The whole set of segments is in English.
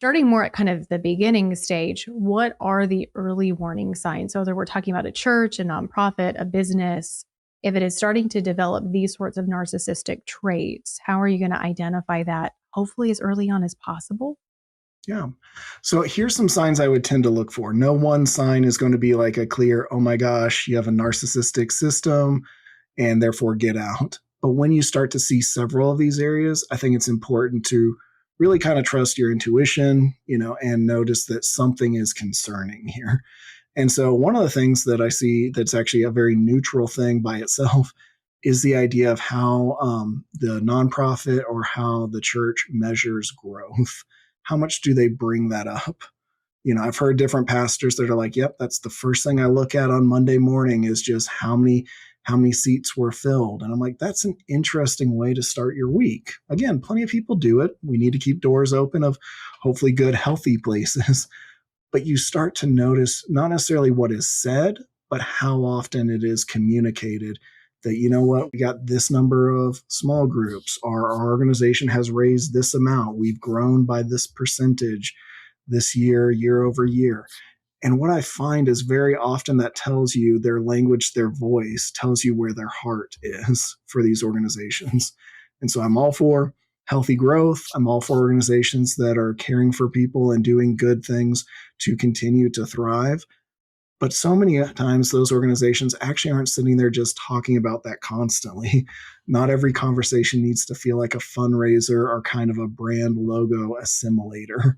starting more at kind of the beginning stage, what are the early warning signs? So whether we're talking about a church, a nonprofit, a business, if it is starting to develop these sorts of narcissistic traits, how are you going to identify that hopefully as early on as possible? Yeah. So here's some signs I would tend to look for. No one sign is going to be like a clear, oh my gosh, you have a narcissistic system and therefore get out. But when you start to see several of these areas, I think it's important to really kind of trust your intuition, and notice that something is concerning here. And so one of the things that I see that's actually a very neutral thing by itself is the idea of how the nonprofit or how the church measures growth. How much do they bring that up? I've heard different pastors that are like, yep, that's the first thing I look at on Monday morning is just how many seats were filled. And I'm like, that's an interesting way to start your week. Again, plenty of people do it. We need to keep doors open of hopefully good, healthy places. But you start to notice not necessarily what is said, but how often it is communicated that, you know what, we got this number of small groups, our organization has raised this amount, we've grown by this percentage this year, year over year. And what I find is very often that tells you their language, their voice tells you where their heart is for these organizations. And so I'm all for healthy growth. I'm all for organizations that are caring for people and doing good things to continue to thrive. But so many times those organizations actually aren't sitting there just talking about that constantly. Not every conversation needs to feel like a fundraiser or kind of a brand logo assimilator.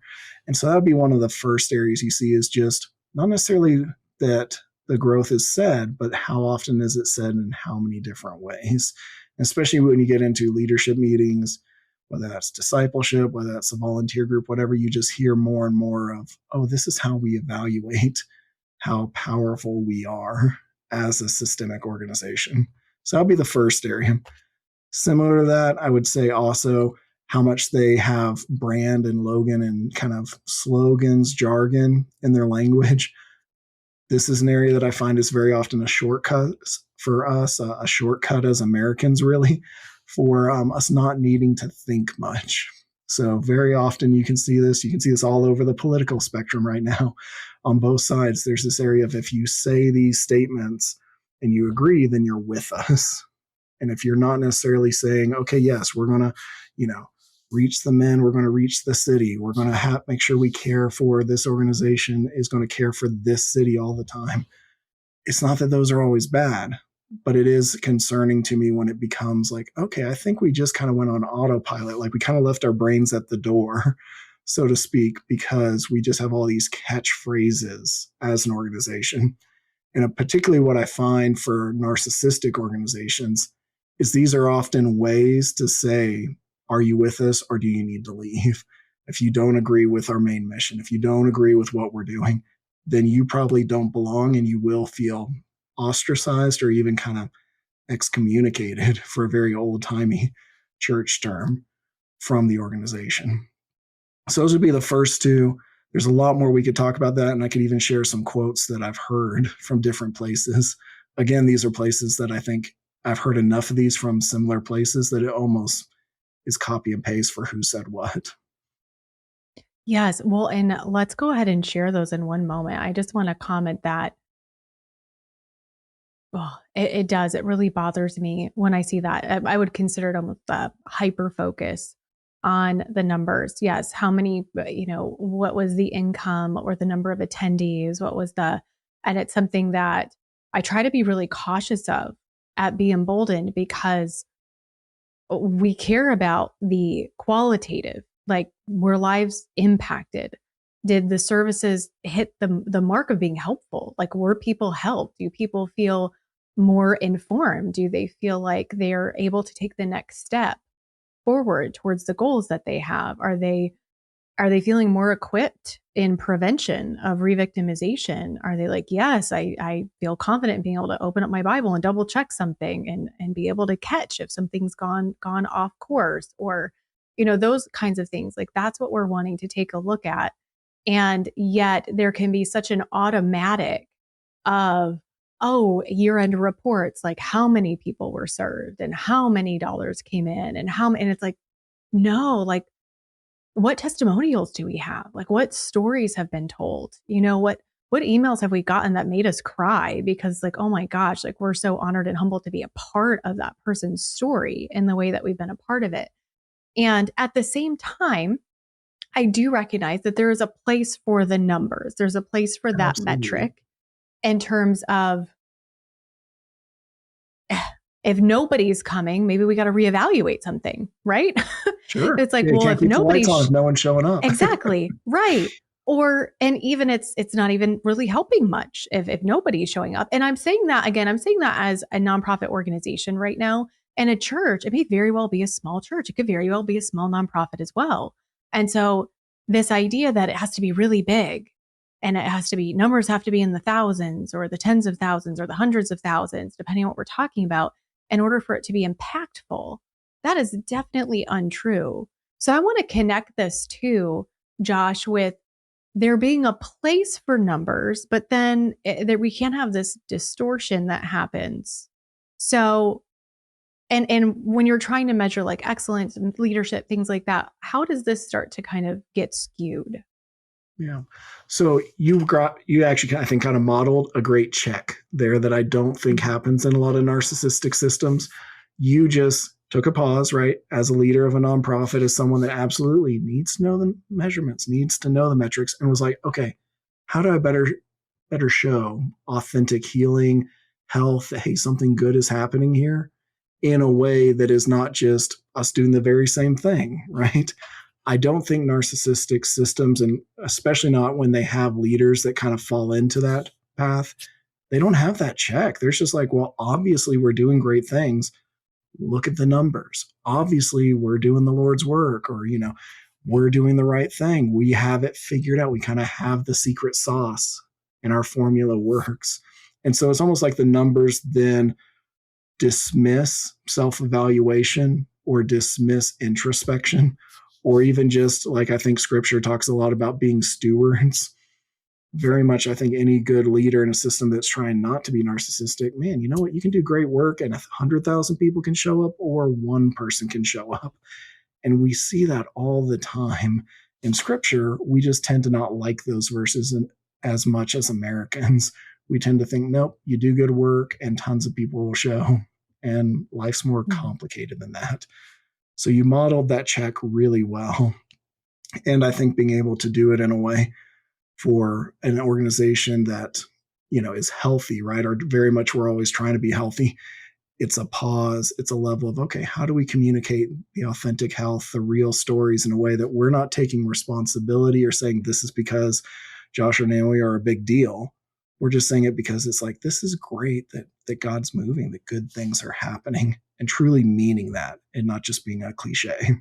And so that would be one of the first areas you see is just not necessarily that the growth is said, but how often is it said in how many different ways? Especially when you get into leadership meetings, whether that's discipleship, whether that's a volunteer group, whatever, you just hear more and more of, oh, this is how we evaluate how powerful we are as a systemic organization. So that'll be the first area. Similar to that, I would say also how much they have brand and logan and kind of slogans, jargon in their language. This is an area that I find is very often a shortcut for us, a shortcut as Americans, really, for us not needing to think much. So very often you can see this. You can see this all over the political spectrum right now. On both sides, there's this area of if you say these statements and you agree, then you're with us. And if you're not necessarily saying, okay, yes, we're going to, reach the men, we're going to reach the city, we're going to make sure we care for this organization is going to care for this city all the time. It's not that those are always bad, but it is concerning to me when it becomes like, okay, I think we just kind of went on autopilot. Like we kind of left our brains at the door, so to speak, because we just have all these catchphrases as an organization. And particularly what I find for narcissistic organizations is these are often ways to say, are you with us or do you need to leave? If you don't agree with our main mission, if you don't agree with what we're doing, then you probably don't belong and you will feel ostracized or even kind of excommunicated for a very old timey church term from the organization. So those would be the first two. There's a lot more we could talk about that, and I could even share some quotes that I've heard from different places. Again, these are places that I think I've heard enough of these from similar places that it almost is copy and paste for who said what. Yes. Well, and let's go ahead and share those in one moment. I just want to comment that it does. It really bothers me when I see that. I would consider it almost a hyper focus on the numbers. Yes. How many, what was the income or the number of attendees? And it's something that I try to be really cautious of at beEmboldened because we care about the qualitative, like were lives impacted? Did the services hit the mark of being helpful? Like were people helped? Do people feel more informed? Do they feel like they're able to take the next step forward towards the goals that they have? Are they feeling more equipped in prevention of revictimization? Are they like, yes, I feel confident in being able to open up my Bible and double check something and be able to catch if something's gone off course, or, those kinds of things. Like that's what we're wanting to take a look at. And yet there can be such an automatic of, oh, year-end reports, like how many people were served and how many dollars came in and it's like, no, like what testimonials do we have? Like, what stories have been told? What emails have we gotten that made us cry because, like, oh my gosh, like, we're so honored and humbled to be a part of that person's story in the way that we've been a part of it. And at the same time, I do recognize that there is a place for the numbers. There's a place for that Absolutely. metric in terms of, if nobody's coming, maybe we got to reevaluate something, right? Sure. It's like, Yeah, you well, can't if keep the lights on nobody's if no one's showing up. exactly right. Or, and even it's not even really helping much if nobody's showing up. And I'm saying that again, I'm saying that as a nonprofit organization right now. And a church, it may very well be a small church. It could very well be a small nonprofit as well. And so this idea that it has to be really big and it has to be, numbers have to be in the thousands or the tens of thousands or the hundreds of thousands, depending on what we're talking about, in order for it to be impactful, that is definitely untrue. So I want to connect this too, Josh, with there being a place for numbers, but then that we can't have this distortion that happens. So, and when you're trying to measure like excellence and leadership, things like that, how does this start to kind of get skewed? Yeah. So you actually, I think, kind of modeled a great check there that I don't think happens in a lot of narcissistic systems. You just took a pause, right? As a leader of a nonprofit, as someone that absolutely needs to know the measurements, needs to know the metrics, and was like, okay, how do I better show authentic healing, health, that, hey, something good is happening here in a way that is not just us doing the very same thing, right? I don't think narcissistic systems, and especially not when they have leaders that kind of fall into that path, they don't have that check. There's just like, well, obviously we're doing great things. Look at the numbers. Obviously we're doing the Lord's work, or, we're doing the right thing. We have it figured out. We kind of have the secret sauce and our formula works. And so it's almost like the numbers then dismiss self evaluation or dismiss introspection, or even just like I think scripture talks a lot about being stewards. Very much, I think any good leader in a system that's trying not to be narcissistic, man, you know what? You can do great work and 100,000 people can show up or one person can show up. And we see that all the time in scripture. We just tend to not like those verses as much as Americans. We tend to think, nope, you do good work and tons of people will show. And life's more Mhm. complicated than that. So you modeled that check really well. And I think being able to do it in a way for an organization that, is healthy, right? Or very much we're always trying to be healthy. It's a pause. It's a level of, okay, how do we communicate the authentic health, the real stories in a way that we're not taking responsibility or saying this is because Josh or Naomi are a big deal. We're just saying it because it's like, this is great that God's moving, that good things are happening, and truly meaning that and not just being a cliche.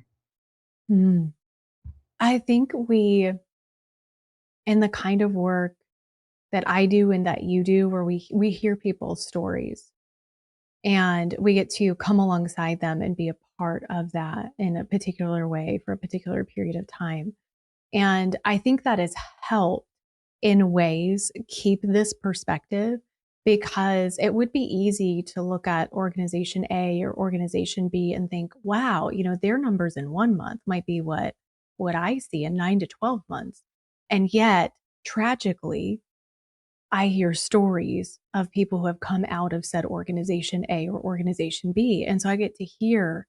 Mm. I think in the kind of work that I do and that you do, where we hear people's stories and we get to come alongside them and be a part of that in a particular way for a particular period of time. And I think that has helped in ways keep this perspective, because it would be easy to look at organization A or organization B and think, wow, their numbers in 1 month might be what I see in 9 to 12 months. And yet, tragically, I hear stories of people who have come out of said organization A or organization B. And so I get to hear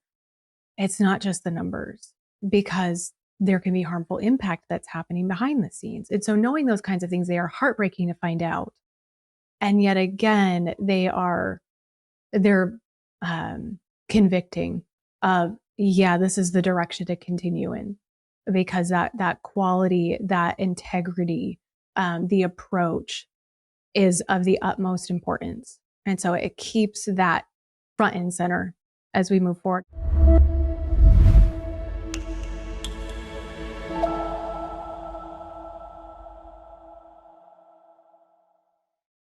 it's not just the numbers, because there can be harmful impact that's happening behind the scenes. And so knowing those kinds of things, they are heartbreaking to find out. And yet again, they're convicting of, yeah, this is the direction to continue in, because that quality, that integrity, the approach is of the utmost importance. And so it keeps that front and center as we move forward.